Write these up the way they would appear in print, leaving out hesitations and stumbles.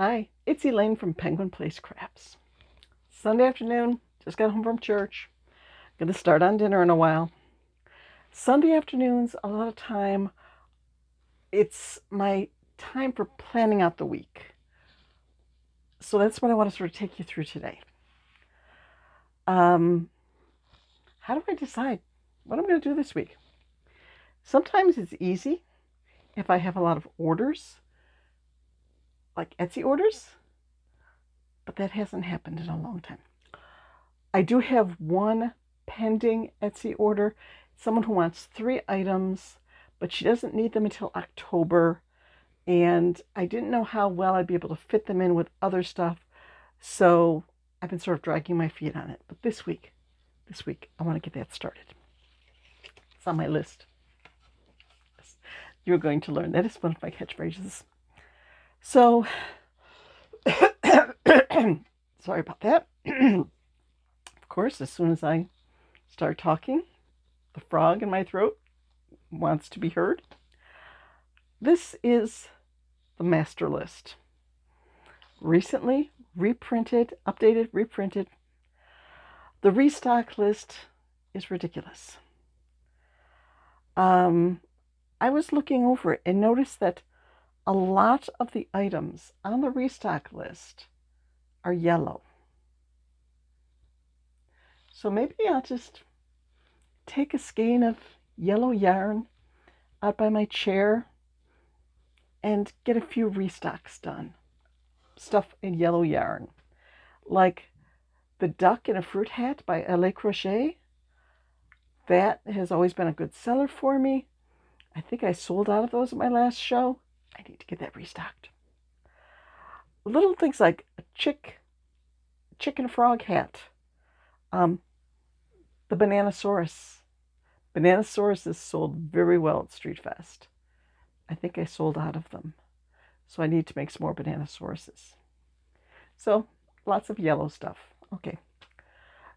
Hi, it's Elaine from Penguin Place Crafts. Sunday afternoon, just got home from church. Gonna start on dinner in a while. Sunday afternoons, a lot of time, it's my time for planning out the week. So that's what I want to sort of take you through today. How do I decide what I'm going to do this week? Sometimes it's easy if I have a lot of orders, like Etsy orders, but that hasn't happened in a long time. I do have one pending Etsy order, someone who wants 3 items, but she doesn't need them until October, and I didn't know how well I'd be able to fit them in with other stuff, so I've been sort of dragging my feet on it. But this week, I want to get that started. It's on my list. You're going to learn. That is one of my catchphrases. So, sorry about that. Of course, as soon as I start talking, the frog in my throat wants to be heard. This is the master list. Recently reprinted, updated, reprinted. The restock list is ridiculous. I was looking over it and noticed that a lot of the items on the restock list are yellow. So maybe I'll just take a skein of yellow yarn out by my chair and get a few restocks done. Stuff in yellow yarn. Like the duck in a fruit hat by Elaine Okupski. That has always been a good seller for me. I think I sold out of those at my last show. I need to get that restocked. Little things like a chicken frog hat. The Bananasaurus. Bananasaurus is sold very well at Street Fest. I think I sold out of them. So I need to make some more Bananasauruses. So lots of yellow stuff. Okay.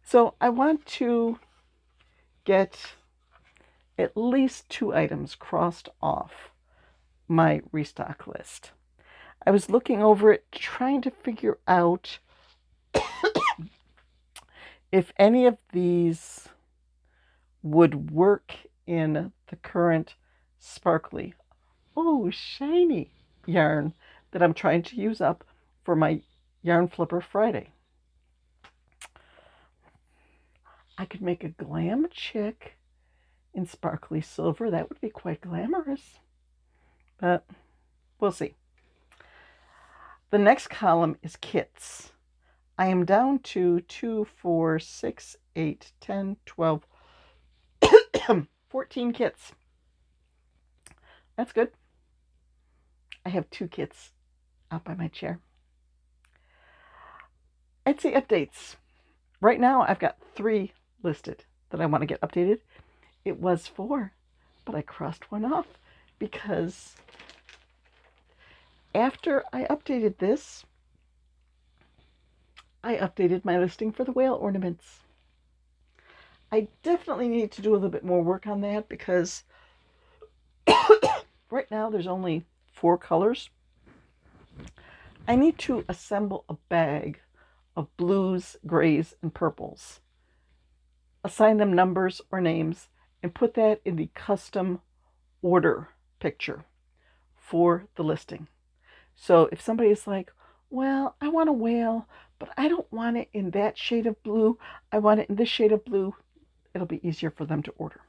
So I want to get at least 2 items crossed off my restock list. I was looking over it, trying to figure out if any of these would work in the current sparkly, shiny yarn that I'm trying to use up for my Yarn Flipper Friday. I could make a Glam Chick in sparkly silver. That would be quite glamorous. But we'll see. The next column is kits. I am down to 2, 4, 6, 8, 10, 12, 14 kits. That's good. I have 2 kits out by my chair. Etsy updates. Right now I've got 3 listed that I want to get updated. It was 4, but I crossed one off because after I updated this, I updated my listing for the whale ornaments. I definitely need to do a little bit more work on that because right now there's only 4 colors. I need to assemble a bag of blues, grays, and purples. Assign them numbers or names and put that in the custom order picture for the listing. So if somebody is like, well, I want a whale, but I don't want it in that shade of blue. I want it in this shade of blue. It'll be easier for them to order.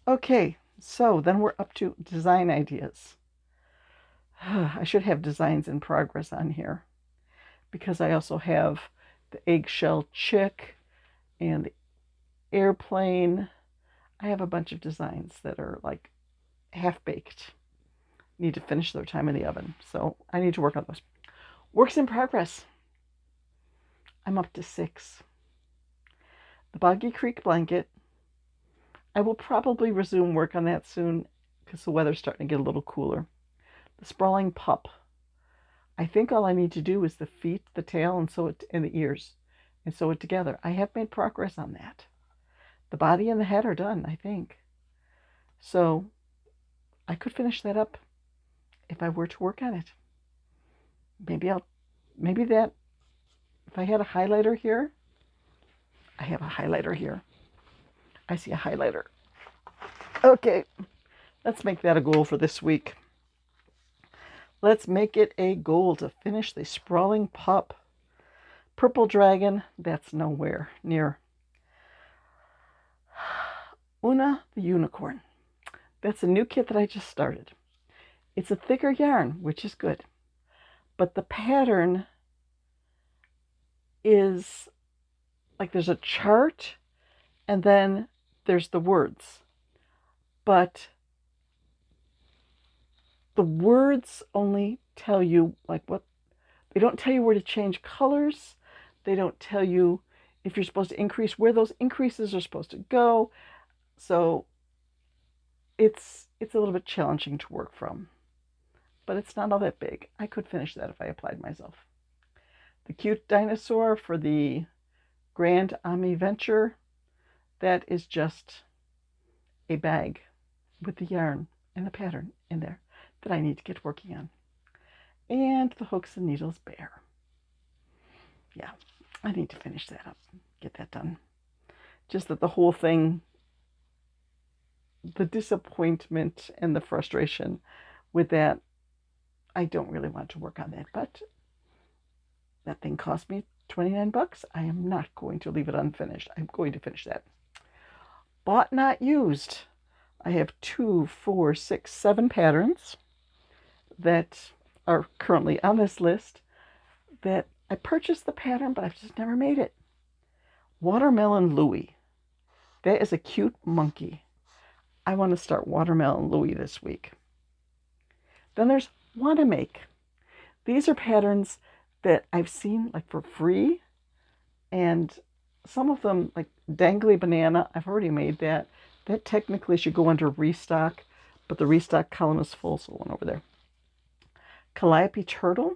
Okay, so then we're up to design ideas. I should have designs in progress on here because I also have the eggshell chick and the airplane. I have a bunch of designs that are like half-baked. Need to finish their time in the oven, so I need to work on those. Works in progress. I'm up to 6. The Boggy Creek blanket. I will probably resume work on that soon because the weather's starting to get a little cooler. The Sprawling Pup. I think all I need to do is the feet, the tail, and the ears, and sew it together. I have made progress on that. The body and the head are done, I think. So I could finish that up if I were to work on it. maybe that, if I had a highlighter here, I have a highlighter here. I see a highlighter. Okay, let's make that a goal for this week. Let's make it a goal to finish the Sprawling Pup. Purple Dragon, that's nowhere near. Una the Unicorn. That's a new kit that I just started. It's a thicker yarn, which is good. But the pattern is like there's a chart and then there's the words. But the words only tell you like what, they don't tell you where to change colors. They don't tell you if you're supposed to increase, where those increases are supposed to go. So it's a little bit challenging to work from. But it's not all that big. I could finish that if I applied myself. The cute dinosaur for the Grand Ami Venture, that is just a bag with the yarn and the pattern in there that I need to get working on. And the Hooks and Needles bear. Yeah, I need to finish that up, get that done. Just that the whole thing, the disappointment and the frustration with that, I don't really want to work on that, but that thing cost me $29. I am not going to leave it unfinished. I'm going to finish that. Bought, not used. I have 2, 4, 6, 7 patterns that are currently on this list that I purchased the pattern, but I've just never made it. Watermelon Louie. That is a cute monkey. I want to start Watermelon Louie this week. Then there's Wanna Make. These are patterns that I've seen like for free, and some of them, like Dangly Banana, I've already made that. That technically should go under restock, but the restock column is full, so one over there. Calliope Turtle,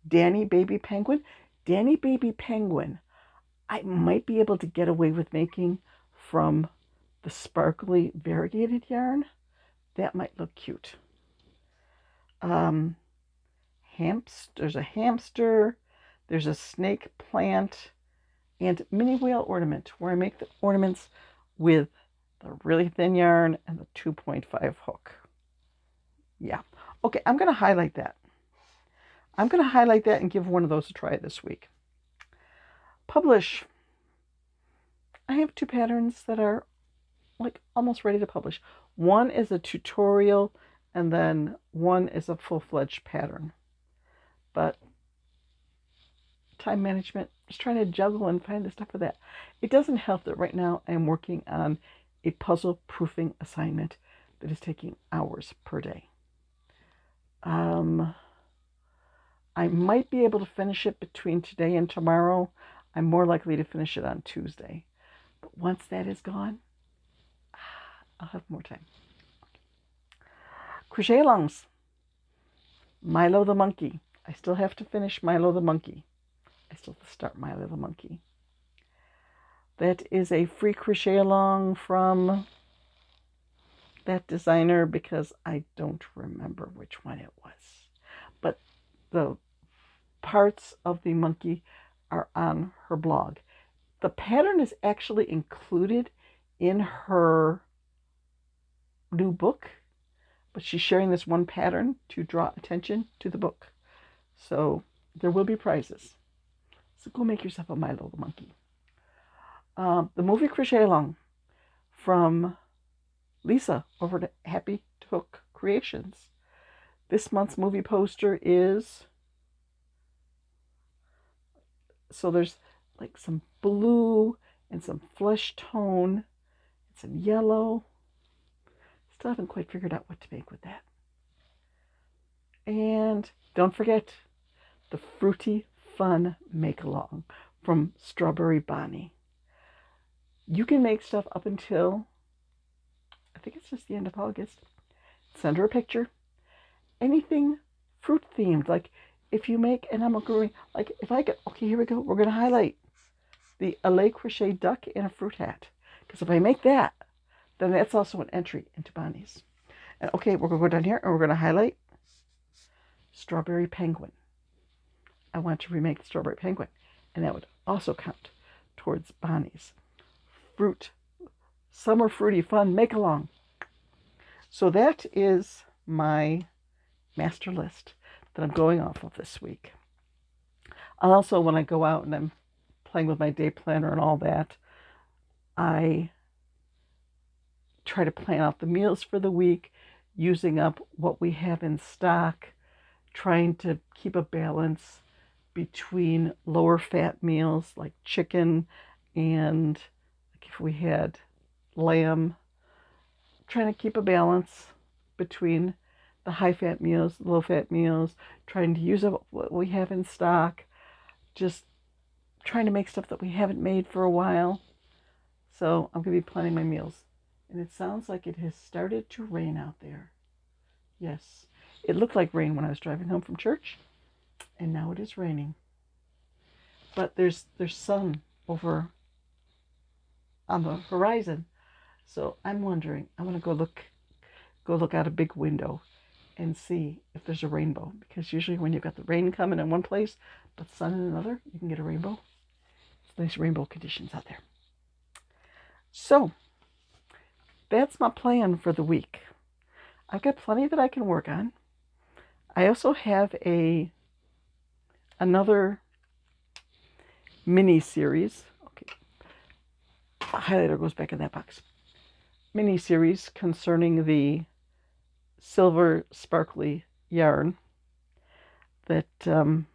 Danny Baby Penguin. Danny Baby Penguin, I might be able to get away with making from the sparkly variegated yarn. That might look cute. There's a hamster, there's a snake plant, and mini whale ornament, where I make the ornaments with the really thin yarn and the 2.5 hook. Yeah. Okay, I'm going to highlight that. I'm going to highlight that and give one of those a try this week. Publish. I have 2 patterns that are like almost ready to publish. One is a tutorial, and then one is a full-fledged pattern. But time management, just trying to juggle and find the stuff for that. It doesn't help that right now I'm working on a puzzle proofing assignment that is taking hours per day. I might be able to finish it between today and tomorrow. I'm more likely to finish it on Tuesday. But once that is gone, I'll have more time. Crochet alongs. Milo the Monkey. I still have to finish Milo the Monkey. I still have to start Milo the Monkey. That is a free crochet along from that designer because I don't remember which one it was. But the parts of the monkey are on her blog. The pattern is actually included in her new book, but she's sharing this one pattern to draw attention to the book. So there will be prizes. So go make yourself a Milo the Monkey. The movie crochet along from Lisa over to Happy to Hook Creations. This month's movie poster is, so there's like some blue and some flesh tone and some yellow. Still haven't quite figured out what to make with that. And don't forget the Fruity Fun Make-Along from Strawberry Bonnie. You can make stuff up until, I think it's just the end of August. Send her a picture. Anything fruit themed, like if you make, and I'm going, like if I get, okay, here we go. We're going to highlight the Elaine Crochet duck in a fruit hat. Because if I make that, then that's also an entry into Bonnie's. And okay, we're going to go down here and we're going to highlight Strawberry Penguin. I want to remake the Strawberry Penguin, and that would also count towards Bonnie's summer fruity fun make-along. So that is my master list that I'm going off of this week. Also, when I go out and I'm playing with my day planner and all that, I try to plan out the meals for the week, using up what we have in stock, trying to keep a balance between lower fat meals like chicken and like if we had lamb, trying to keep a balance between the high fat meals, low fat meals, trying to use up what we have in stock, just trying to make stuff that we haven't made for a while. So I'm going to be planning my meals. And it sounds like it has started to rain out there. Yes, it looked like rain when I was driving home from church, and now it is raining. But there's sun over on the horizon. So I'm wondering, I want to go look out a big window and see if there's a rainbow. Because usually when you've got the rain coming in one place, but sun in another, you can get a rainbow. It's nice rainbow conditions out there. So that's my plan for the week. I've got plenty that I can work on. I also have another mini series. Okay, the highlighter goes back in that box. Mini series concerning the silver sparkly yarn that I'm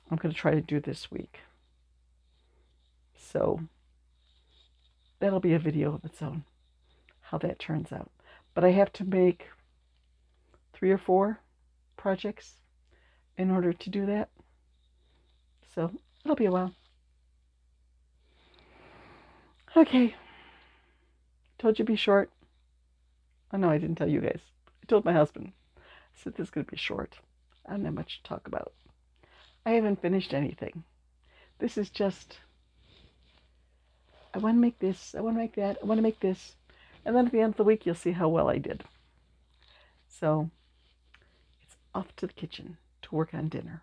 going to try to do this week. So that'll be a video of its own, how that turns out. But I have to make 3 or 4 projects in order to do that. So it'll be a while. Okay. Told you be short. Oh no, I didn't tell you guys. I told my husband. I said this is going to be short. I don't have much to talk about. I haven't finished anything. This is just, I want to make this, I want to make that, I want to make this. And then at the end of the week, you'll see how well I did. So it's off to the kitchen to work on dinner.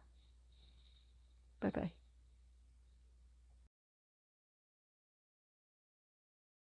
Bye-bye.